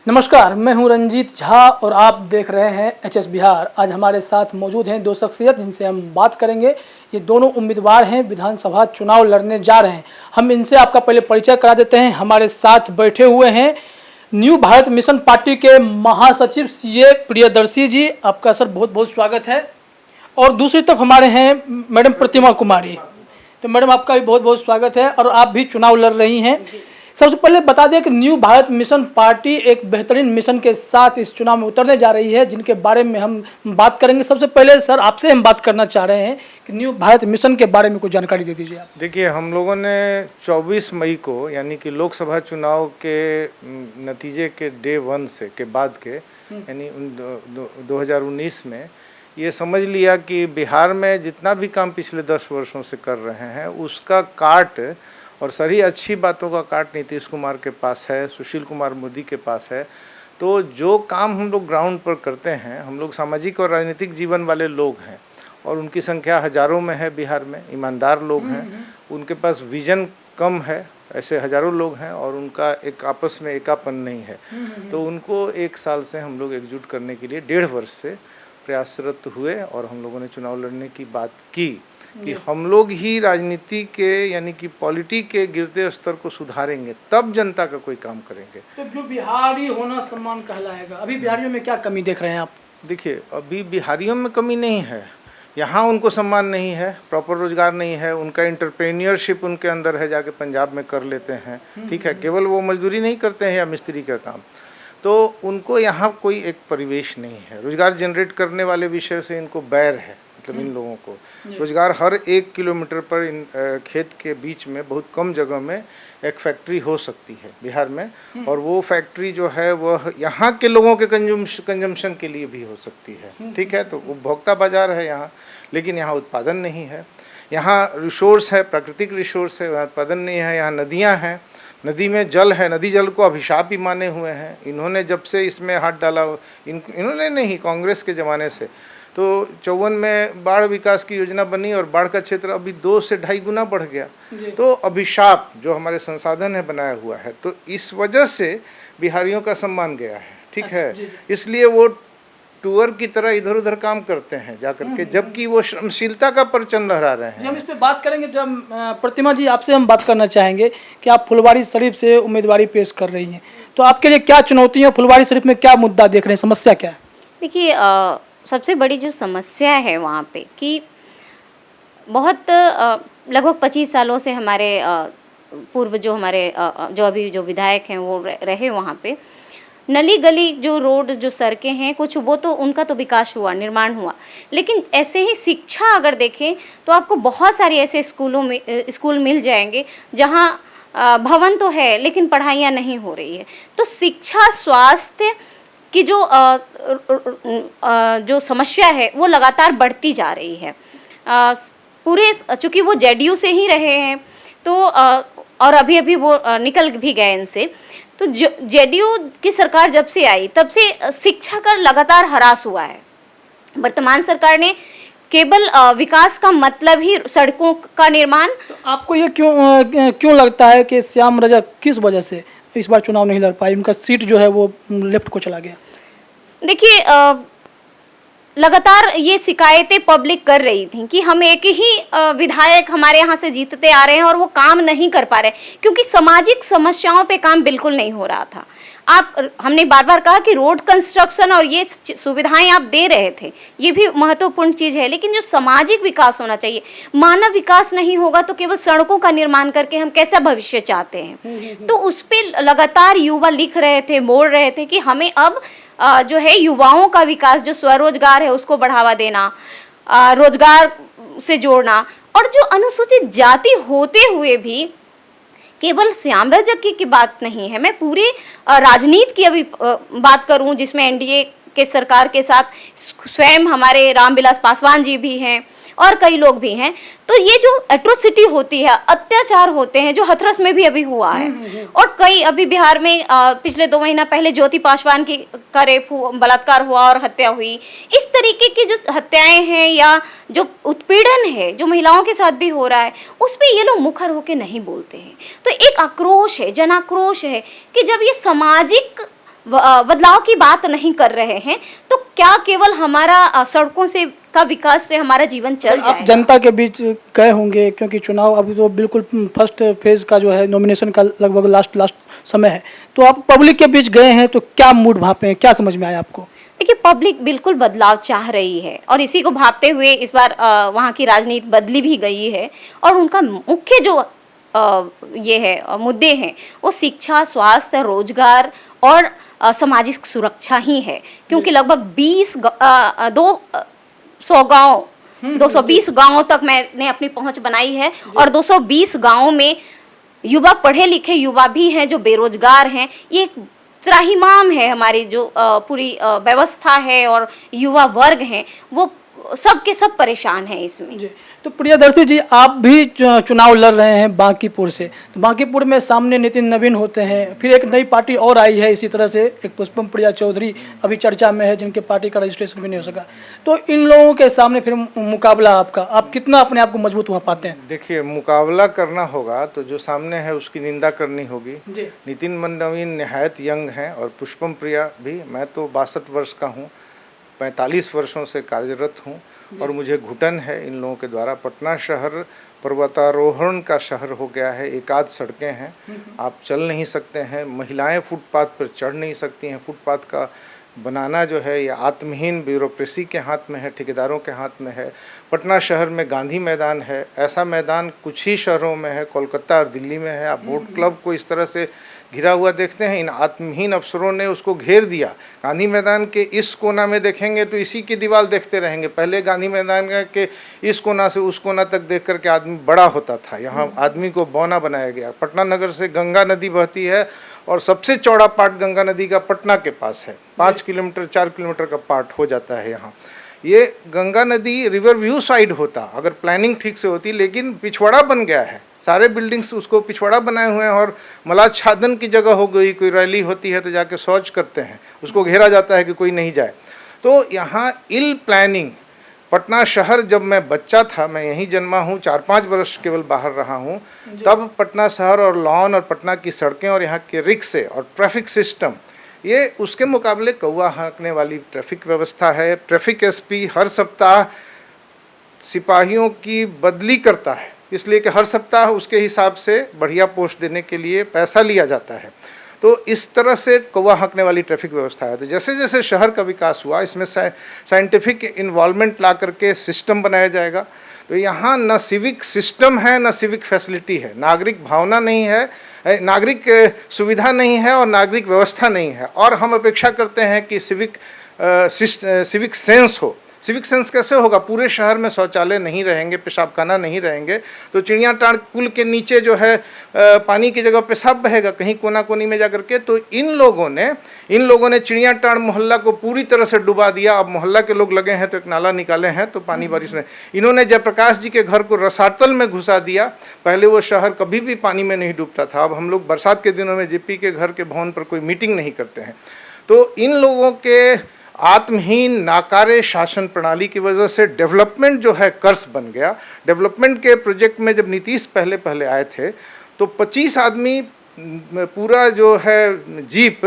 नमस्कार, मैं हूं रंजीत झा और आप देख रहे हैं एचएस बिहार। आज हमारे साथ मौजूद हैं दो शख्सियत जिनसे हम बात करेंगे। ये दोनों उम्मीदवार हैं, विधानसभा चुनाव लड़ने जा रहे हैं। हम इनसे आपका पहले परिचय करा देते हैं। हमारे साथ बैठे हुए हैं न्यू भारत मिशन पार्टी के महासचिव सीए प्रियदर्शी जी, आपका सर बहुत बहुत स्वागत है। और दूसरी तरफ हमारे हैं मैडम प्रतिमा कुमारी। तो मैडम आपका भी बहुत बहुत स्वागत है और आप भी चुनाव लड़ रही हैं। सबसे पहले बता दें कि न्यू भारत मिशन पार्टी एक बेहतरीन मिशन के साथ इस चुनाव में उतरने जा रही है, जिनके बारे में हम बात करेंगे। सबसे पहले सर आपसे हम बात करना चाह रहे हैं कि न्यू भारत मिशन के बारे में कुछ जानकारी दे दीजिए आप। देखिए, हम लोगों ने 24 मई को यानी कि लोकसभा चुनाव के नतीजे के डे 1 से के बाद के यानी 2019 में ये समझ लिया कि बिहार में जितना भी काम पिछले 10 वर्षों से कर रहे हैं उसका काट और सारी अच्छी बातों का काट नीतीश कुमार के पास है, सुशील कुमार मोदी के पास है। तो जो काम हम लोग ग्राउंड पर करते हैं, हम लोग सामाजिक और राजनीतिक जीवन वाले लोग हैं और उनकी संख्या हज़ारों में है। बिहार में ईमानदार लोग हैं, उनके पास विजन कम है, ऐसे हज़ारों लोग हैं और उनका एक आपस में एकापन नहीं है। तो उनको 1 साल से हम लोग एकजुट करने के लिए 1.5 वर्ष से प्रयासरत हुए और हम लोगों ने चुनाव लड़ने की बात की कि हम लोग ही राजनीति के यानी कि पॉलिटी के गिरते स्तर को सुधारेंगे, तब जनता का कोई काम करेंगे। तो जो बिहारी होना सम्मान कहलाएगा, अभी बिहारियों में क्या कमी देख रहे हैं आप? देखिए, अभी बिहारियों में कमी नहीं है, यहाँ उनको सम्मान नहीं है, प्रॉपर रोजगार नहीं है, उनका इंटरप्रेन्योरशिप उनके अंदर है, जाके पंजाब में कर लेते हैं, ठीक है, केवल वो मजदूरी नहीं करते हैं या मिस्त्री का काम। तो उनको यहाँ कोई एक परिवेश नहीं है, रोजगार जनरेट करने वाले विषय से इनको बैर है। मतलब इन लोगों को रोजगार हर 1 किलोमीटर पर इन खेत के बीच में बहुत कम जगह में एक फैक्ट्री हो सकती है बिहार में, और वो फैक्ट्री जो है वह यहाँ के लोगों के कंजम्पशन के लिए भी हो सकती है, ठीक है। तो उपभोक्ता बाजार है यहाँ, लेकिन यहाँ उत्पादन नहीं है। यहाँ रिसोर्स है, प्राकृतिक रिसोर्स है, वहाँ उत्पादन नहीं है। यहाँ नदियाँ हैं, नदी में जल है, नदी जल को अभिशाप ही माने हुए हैं। इन्होंने जब से इसमें हाथ डाला, इन्होंने नहीं, कांग्रेस के ज़माने से, तो 54 में बाढ़ विकास की योजना बनी और बाढ़ का क्षेत्र अभी 2 से 2.5 गुना बढ़ गया। तो अभिशाप जो हमारे संसाधन है बनाया हुआ है, तो इस वजह से बिहारियों का सम्मान गया है, ठीक है। इसलिए वो टूअर की तरह इधर उधर काम करते हैं जाकर के, जबकि वो श्रमशीलता का परचम लहरा रहे हैं। हम इस पे बात करेंगे। जब प्रतिमा जी आपसे हम बात करना चाहेंगे कि आप फुलवारी शरीफ से उम्मीदवारी पेश कर रही हैं, तो आपके लिए क्या चुनौतियाँ, फुलवारी शरीफ में क्या मुद्दा देख रहे हैं, समस्या क्या है? देखिए, सबसे बड़ी जो समस्या है वहाँ पे कि बहुत लगभग 25 सालों से हमारे पूर्व जो हमारे जो अभी जो विधायक हैं वो रहे वहाँ पे, नली गली जो रोड जो सड़कें हैं कुछ वो तो उनका तो विकास हुआ, निर्माण हुआ, लेकिन ऐसे ही शिक्षा अगर देखें तो आपको बहुत सारे ऐसे स्कूल मिल जाएंगे जहाँ भवन तो है लेकिन पढ़ाइयाँ नहीं हो रही है। तो शिक्षा, स्वास्थ्य कि जो समस्या है वो लगातार बढ़ती जा रही है। पूरे चूँकि वो जेडीयू से ही रहे हैं तो और अभी वो निकल भी गए इनसे, तो जेडीयू की सरकार जब से आई तब से शिक्षा का लगातार ह्रास हुआ है। वर्तमान सरकार ने केवल विकास का मतलब ही सड़कों का निर्माण। तो आपको ये क्यों लगता है कि श्याम रजक किस वजह से इस बार चुनाव नहीं लड़ पाई? उनका सीट जो है वो लेफ्ट को चला गया। देखिए, लगातार ये शिकायतें पब्लिक कर रही थी कि हम एक ही विधायक हमारे यहाँ से जीतते आ रहे हैं और वो काम नहीं कर पा रहे, क्योंकि सामाजिक समस्याओं पे काम बिल्कुल नहीं हो रहा था। हमने बार बार कहा कि रोड कंस्ट्रक्शन और ये सुविधाएं आप दे रहे थे, ये भी महत्वपूर्ण चीज़ है, लेकिन जो सामाजिक विकास होना चाहिए, मानव विकास नहीं होगा तो केवल सड़कों का निर्माण करके हम कैसा भविष्य चाहते हैं। तो उस पर लगातार युवा लिख रहे थे, बोल रहे थे कि हमें अब जो है युवाओं का विकास, जो स्वरोजगार है उसको बढ़ावा देना, रोजगार से जोड़ना, और जो अनुसूचित जाति होते हुए भी केवल श्याम रजक की बात नहीं है, मैं पूरे राजनीति की अभी बात करूं जिसमें एनडीए के सरकार के साथ स्वयं हमारे रामविलास पासवान जी भी हैं और कई लोग भी हैं। तो ये जो एट्रोसिटी होती है, अत्याचार होते हैं, जो हथरस में भी अभी हुआ है और कई अभी बिहार में पिछले 2 महीना पहले ज्योति पासवान की का रेप बलात्कार हुआ और हत्या हुई। इस तरीके की जो हत्याएं हैं या जो उत्पीड़न है जो महिलाओं के साथ भी हो रहा है, उस पर ये लोग मुखर होकर नहीं बोलते हैं। तो एक आक्रोश है, जन आक्रोश है कि जब ये सामाजिक बदलाव की बात नहीं कर रहे हैं, तो क्या केवल हमारा सड़कों से का विकास से हमारा जीवन चल आप जाएगा? जनता के बीच गए होंगे, क्योंकि चुनाव अभी तो बिल्कुल फर्स्ट फेज का जो है नॉमिनेशन का लगभग लास्ट समय है, तो आप पब्लिक के बीच गए हैं, तो क्या मूड वहाँ पे है, क्या समझ में आया आपको? देखिए, पब्लिक बिल्कुल बदलाव चाह रही है और इसी को भांपते हुए इस बार वहाँ की राजनीति बदली भी गई है और उनका मुख्य जो ये है मुद्दे हैं वो शिक्षा, स्वास्थ्य, रोजगार और सामाजिक सुरक्षा ही है, क्योंकि लगभग 200 गांव 220 गांवों तक मैंने अपनी पहुंच बनाई है और 220 गांवों में युवा, पढ़े लिखे युवा भी हैं जो बेरोजगार हैं। ये एक त्राहिमाम है, हमारी जो पूरी व्यवस्था है और युवा वर्ग हैं वो सब के सब परेशान हैं इसमें। जी, तो प्रियदर्शी जी, आप भी चुनाव लड़ रहे हैं बांकीपुर से, तो बांकीपुर में सामने नितिन नवीन होते हैं, फिर एक नई पार्टी और आई है इसी तरह से, एक पुष्पम प्रिया चौधरी अभी चर्चा में है, जिनके पार्टी का रजिस्ट्रेशन भी नहीं हो सका, तो इन लोगों के सामने फिर मुकाबला आपका, आप कितना अपने आप को मजबूत वहाँ पाते हैं? देखिए, मुकाबला करना होगा तो जो सामने है उसकी निंदा करनी होगी। जी। नितिन नवीन निहायत यंग हैं और पुष्पम प्रिया भी, मैं तो 62 वर्ष का हूँ, 45 वर्षों से कार्यरत हूँ और मुझे घुटन है इन लोगों के द्वारा। पटना शहर पर्वतारोहण का शहर हो गया है, एकाध सड़कें हैं, आप चल नहीं सकते हैं, महिलाएं फुटपाथ पर चढ़ नहीं सकती हैं। फुटपाथ का बनाना जो है ये आत्महीन ब्यूरोक्रेसी के हाथ में है, ठेकेदारों के हाथ में है। पटना शहर में गांधी मैदान है, ऐसा मैदान कुछ ही शहरों में है, कोलकाता और दिल्ली में है। आप बोट क्लब को इस तरह से घिरा हुआ देखते हैं, इन आत्महीन अफसरों ने उसको घेर दिया। गांधी मैदान के इस कोना में देखेंगे तो इसी की दीवार देखते रहेंगे। पहले गांधी मैदान के इस कोना से उस कोना तक देख करके आदमी बड़ा होता था, यहाँ आदमी को बौना बनाया गया। पटना नगर से गंगा नदी बहती है और सबसे चौड़ा पार्ट गंगा नदी का पटना के पास है, 5 किलोमीटर 4 किलोमीटर का पार्ट हो जाता है यहाँ। ये गंगा नदी रिवर व्यू साइड होता अगर प्लानिंग ठीक से होती, लेकिन पिछवाड़ा बन गया है, सारे बिल्डिंग्स उसको पिछवाड़ा बनाए हुए हैं और मलाच्छादन की जगह हो गई। कोई रैली होती है तो जाके शौच करते हैं, उसको घेरा जाता है कि कोई नहीं जाए। तो यहाँ इल प्लानिंग, पटना शहर जब मैं बच्चा था, मैं यहीं जन्मा हूँ, 4-5 वर्ष केवल बाहर रहा हूँ, तब पटना शहर और लॉन और पटना की सड़कें और यहाँ के रिक्शे और ट्रैफिक सिस्टम, ये उसके मुकाबले कौवा हाँकने वाली ट्रैफिक व्यवस्था है। ट्रैफिक एसपी हर सप्ताह सिपाहियों की बदली करता है, इसलिए कि हर सप्ताह उसके हिसाब से बढ़िया पोस्ट देने के लिए पैसा लिया जाता है। तो इस तरह से कौवा हाँकने वाली ट्रैफिक व्यवस्था है। तो जैसे जैसे शहर का विकास हुआ, इसमें साइंटिफिक इन्वॉल्वमेंट ला करके सिस्टम बनाया जाएगा। तो यहाँ न सिविक सिस्टम है, न सिविक फैसिलिटी है, नागरिक भावना नहीं है, नागरिक सुविधा नहीं है और नागरिक व्यवस्था नहीं है। और हम अपेक्षा करते हैं कि सिविक सेंस हो। सिविक सेंस कैसे होगा? पूरे शहर में शौचालय नहीं रहेंगे, पेशाबखाना नहीं रहेंगे, तो चिड़ियाटांड़ पुल के नीचे जो है पानी की जगह पेशाब बहेगा कहीं कोना कोनी में जाकर के। तो इन लोगों ने चिड़ियाटांड़ मोहल्ला को पूरी तरह से डुबा दिया। अब मोहल्ला के लोग लगे हैं तो एक नाला निकाले हैं तो पानी बारिश में। इन्होंने जयप्रकाश जी के घर को रसातल में घुसा दिया। पहले वो शहर कभी भी पानी में नहीं डूबता था। अब हम लोग बरसात के दिनों में जेपी के घर के भवन पर कोई मीटिंग नहीं करते हैं। तो इन लोगों के आत्महीन नाकारे शासन प्रणाली की वजह से डेवलपमेंट जो है कर्स बन गया। डेवलपमेंट के प्रोजेक्ट में जब नीतीश पहले आए थे तो 25 आदमी पूरा जो है जीप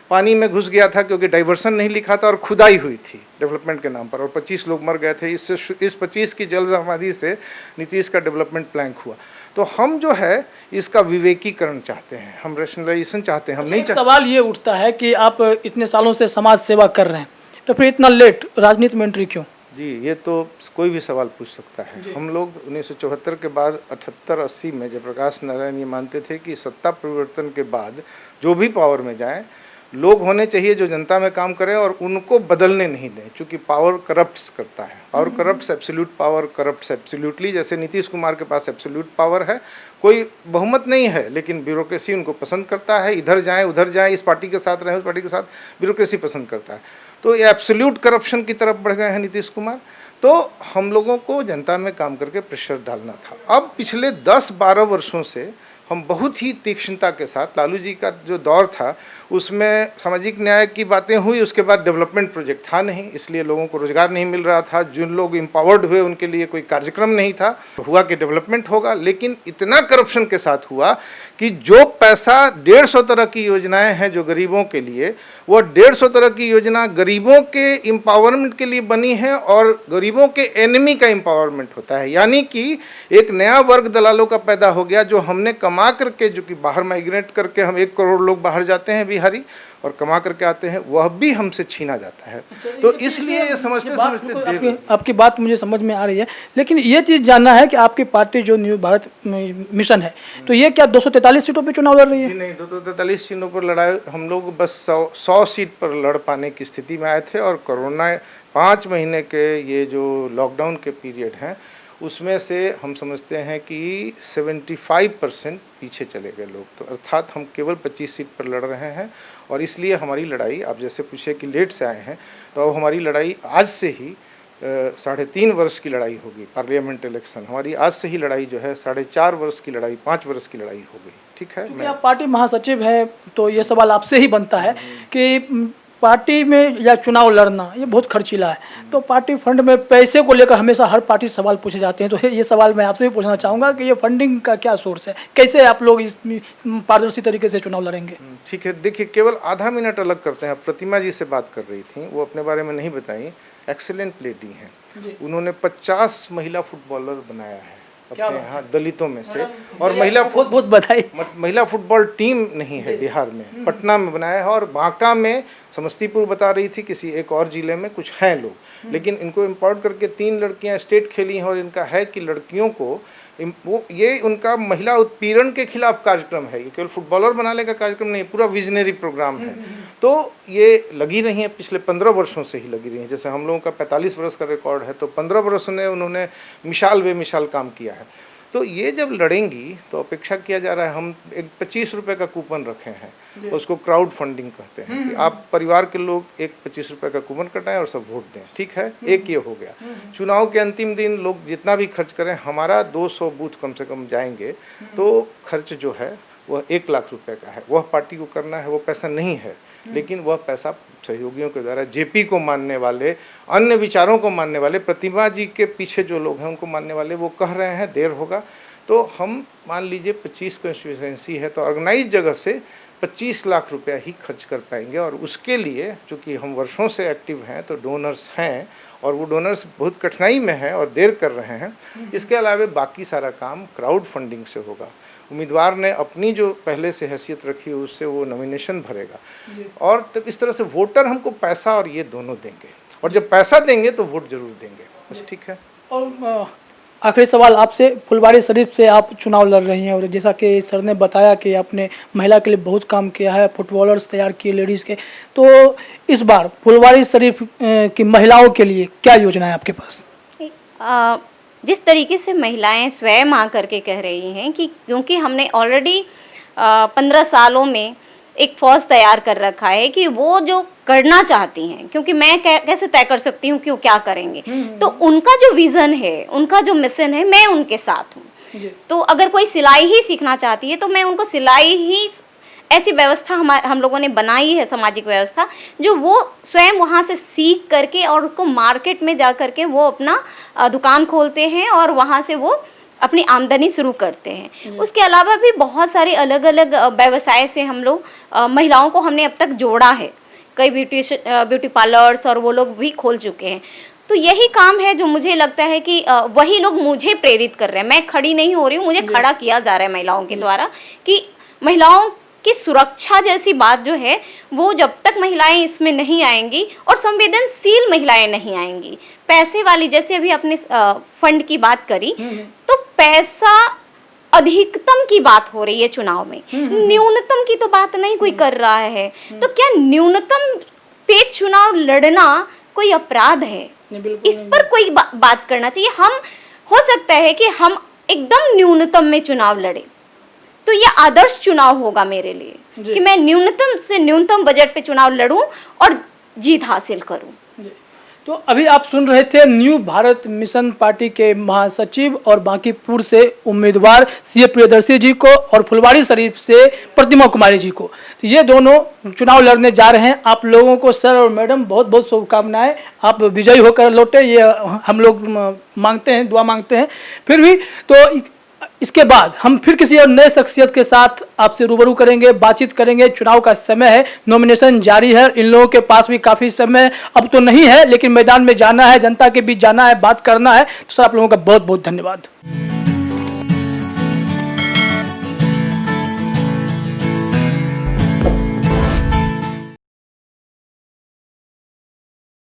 पानी में घुस गया था, क्योंकि डाइवर्सन नहीं लिखा था और खुदाई हुई थी डेवलपमेंट के नाम पर, और 25 लोग मर गए थे। इस 25 की जलजमादी से नीतीश का डेवलपमेंट प्लान हुआ। तो हम जो है इसका विवेकीकरण चाहते हैं, हम रेशनलाइजेशन चाहते हैं, हम नहीं चाहते। सवाल ये उठता है कि आप इतने सालों से समाज सेवा कर रहे हैं, तो फिर इतना लेट राजनीति में एंट्री क्यों? जी, ये तो कोई भी सवाल पूछ सकता है। हम लोग 1974 के बाद 78-80 में जयप्रकाश नारायण ये मानते थे कि सत्ता परिवर्तन के बाद जो भी पावर में जाए, लोग होने चाहिए जो जनता में काम करें और उनको बदलने नहीं दें, क्योंकि पावर करप्ट्स करता है। Power corrupts, absolute power corrupts absolutely. जैसे नीतीश कुमार के पास एब्सोल्यूट पावर है, कोई बहुमत नहीं है, लेकिन ब्यूरोक्रेसी उनको पसंद करता है। इधर जाएं उधर जाएं, इस पार्टी के साथ रहें उस पार्टी के साथ, ब्यूरोक्रेसी पसंद करता है। तो ये एब्सोल्यूट करप्शन की तरफ बढ़ गए हैं नीतीश कुमार। तो हम लोगों को जनता में काम करके प्रेशर डालना था। अब पिछले 10-12 वर्षों से हम बहुत ही तीक्ष्णता के साथ, लालू जी का जो दौर था उसमें सामाजिक न्याय की बातें हुई, उसके बाद डेवलपमेंट प्रोजेक्ट था नहीं, इसलिए लोगों को रोजगार नहीं मिल रहा था। जिन लोग एम्पावर्ड हुए उनके लिए कोई कार्यक्रम नहीं था। तो हुआ कि डेवलपमेंट होगा, लेकिन इतना करप्शन के साथ हुआ कि जो पैसा 150 तरह की योजनाएं हैं जो गरीबों के लिए, वो 150 तरह की योजना गरीबों के एम्पावरमेंट के लिए बनी है और गरीबों के एनिमी का एम्पावरमेंट होता है। यानी कि एक नया वर्ग दलालों का पैदा हो गया, जो हमने कमा करके, जो कि बाहर माइग्रेट करके, हम 1 करोड़ लोग बाहर जाते हैं बिहारी और कमा करके आते हैं, वह भी हमसे छीना जाता है। तो इसलिए ये समझते समझते देर आपकी बात मुझे समझ में आ रही है, लेकिन ये चीज़ जानना है कि आपकी पार्टी जो न्यू भारत मिशन है, तो ये क्या 243 सीटों पे चुनाव लड़ रही है? नहीं, 243 सीटों पर लड़ाई, हम लोग बस 100 सीट पर लड़ पाने की स्थिति में आए थे। और कोरोना 5 महीने के ये जो लॉकडाउन के पीरियड हैं, उसमें से हम समझते हैं कि 75% पीछे चले गए लोग। तो अर्थात हम केवल 25 सीट पर लड़ रहे हैं। और इसलिए हमारी लड़ाई, आप जैसे पूछे कि लेट से आए हैं, तो अब हमारी लड़ाई आज से ही 3.5 वर्ष की लड़ाई होगी। पार्लियामेंट इलेक्शन हमारी आज से ही लड़ाई जो है 4.5 वर्ष की लड़ाई, 5 वर्ष की लड़ाई हो गई। ठीक है, आप पार्टी महासचिव है, तो ये सवाल आपसे ही बनता है कि पार्टी में या चुनाव लड़ना ये बहुत खर्चीला है, तो पार्टी फंड में पैसे को लेकर हमेशा हर पार्टी सवाल पूछे जाते हैं। तो ये सवाल मैं आपसे भी पूछना चाहूँगा कि ये फंडिंग का क्या सोर्स है, कैसे आप लोग इस पारदर्शी तरीके से चुनाव लड़ेंगे? ठीक है, देखिए, केवल आधा मिनट अलग करते हैं। प्रतिमा जी से बात कर रही थी, वो अपने बारे में नहीं बताई। एक्सीलेंट लेडी हैं, उन्होंने 50 महिला फुटबॉलर बनाया है अपने यहाँ दलितों में से। और बहुत बधाई। महिला फुटबॉल टीम नहीं है बिहार में, पटना में बनाया है। और बांका में, समस्तीपुर बता रही थी, किसी एक और जिले में कुछ हैं लोग, लेकिन इनको इम्पावर्ड करके 3 लड़कियां स्टेट खेली हैं। और इनका है कि लड़कियों को वो, ये उनका महिला उत्पीड़न के खिलाफ कार्यक्रम है। ये केवल फुटबॉलर बनाने का कार्यक्रम नहीं, पूरा विजनरी प्रोग्राम है। तो ये लगी रही है, पिछले 15 वर्षों से ही लगी रही है। जैसे हम लोगों का 45 वर्ष का रिकॉर्ड है, तो 15 वर्षों में उन्होंने मिसाल बेमिसाल काम किया है। तो ये जब लड़ेंगी तो अपेक्षा किया जा रहा है, हम एक 25 रुपये का कूपन रखे हैं, उसको क्राउड फंडिंग कहते हैं, कि आप परिवार के लोग एक 25 रुपये का कूपन कटाएं और सब वोट दें। ठीक है, एक ये हो गया। चुनाव के अंतिम दिन लोग जितना भी खर्च करें, हमारा 200 बूथ कम से कम जाएंगे, तो खर्च जो है वह 1 लाख रुपए का है। वह पार्टी को करना है, वो पैसा नहीं है, लेकिन वह पैसा सहयोगियों के द्वारा, जेपी को मानने वाले, अन्य विचारों को मानने वाले, प्रतिमा जी के पीछे जो लोग हैं उनको मानने वाले, वो कह रहे हैं देर होगा। तो हम मान लीजिए 25 कॉन्स्टिट्यूएंसी है, तो ऑर्गेनाइज जगह से 25 लाख रुपया ही खर्च कर पाएंगे। और उसके लिए चूँकि हम वर्षों से एक्टिव हैं, तो डोनर्स हैं, और वो डोनर्स बहुत कठिनाई में हैं और देर कर रहे हैं। इसके अलावा बाकी सारा काम क्राउड फंडिंग से होगा। उम्मीदवार ने अपनी जो पहले से हैसियत रखी है, उससे वो नॉमिनेशन भरेगा। और तब इस तरह से वोटर हमको पैसा और ये दोनों देंगे, और जब पैसा देंगे तो वोट जरूर देंगे। बस, ठीक है। और आखिरी सवाल आपसे, फुलवारी शरीफ से आप चुनाव लड़ रही हैं, और जैसा कि सर ने बताया कि आपने महिला के लिए बहुत काम किया है, फुटबॉलर्स तैयार किए लेडीज़ के, तो इस बार फुलवारी शरीफ की महिलाओं के लिए क्या योजना है आपके पास? जिस तरीके से महिलाएं स्वयं आकर के कह रही हैं कि क्योंकि हमने ऑलरेडी 15 सालों में एक फौज तैयार कर रखा है कि वो जो करना चाहती हैं, क्योंकि मैं कैसे तय कर सकती हूँ कि वो क्या करेंगे, तो उनका जो विज़न है, उनका जो मिशन है, मैं उनके साथ हूँ। तो अगर कोई सिलाई ही सीखना चाहती है, तो मैं उनको सिलाई ही, ऐसी व्यवस्था हम लोगों ने बनाई है, सामाजिक व्यवस्था, जो वो स्वयं वहाँ से सीख करके और उसको मार्केट में जा करके वो अपना दुकान खोलते हैं और वहाँ से वो अपनी आमदनी शुरू करते हैं। उसके अलावा भी बहुत सारे अलग अलग व्यवसाय से हम लोग महिलाओं को हमने अब तक जोड़ा है। कई ब्यूटी पार्लर्स और वो लोग भी खोल चुके हैं। तो यही काम है जो मुझे लगता है कि वही लोग मुझे प्रेरित कर रहे हैं। मैं खड़ी नहीं हो रही हूँ, मुझे खड़ा किया जा रहा है महिलाओं के द्वारा, कि महिलाओं की सुरक्षा जैसी बात जो है, वो जब तक महिलाएं इसमें नहीं आएंगी और संवेदनशील महिलाएं नहीं आएंगी, पैसे वाली, जैसे अभी अपने फंड की बात करी, तो पैसा अधिकतम की बात हो रही है चुनाव में, न्यूनतम की तो बात नहीं कोई कर रहा है। तो क्या न्यूनतम पे चुनाव लड़ना कोई अपराध है? इस पर कोई बात करना चाहिए। हम, हो सकता है कि हम एकदम न्यूनतम में चुनाव लड़े, तो ये आदर्श चुनाव होगा मेरे लिए कि मैं न्यूनतम से न्यूनतम बजट पे चुनाव लड़ूं और जीत हासिल करूं। तो अभी आप सुन रहे थे न्यू भारत मिशन पार्टी के महासचिव और बांकीपुर से उम्मीदवार सीए प्रियदर्शी जी को और फुलवाड़ी शरीफ से प्रतिमा कुमारी जी को। तो ये दोनों चुनाव लड़ने जा रहे हैं। आप लोगों को सर और मैडम बहुत बहुत शुभकामनाएं, आप विजयी होकर लौटे, ये हम लोग मांगते हैं, दुआ मांगते हैं। फिर भी तो इसके बाद हम फिर किसी और नए शख्सियत के साथ आपसे रूबरू करेंगे, बातचीत करेंगे। चुनाव का समय है, नॉमिनेशन जारी है, इन लोगों के पास भी काफ़ी समय अब तो नहीं है, लेकिन मैदान में जाना है, जनता के बीच जाना है, बात करना है। तो सर आप लोगों का बहुत बहुत धन्यवाद।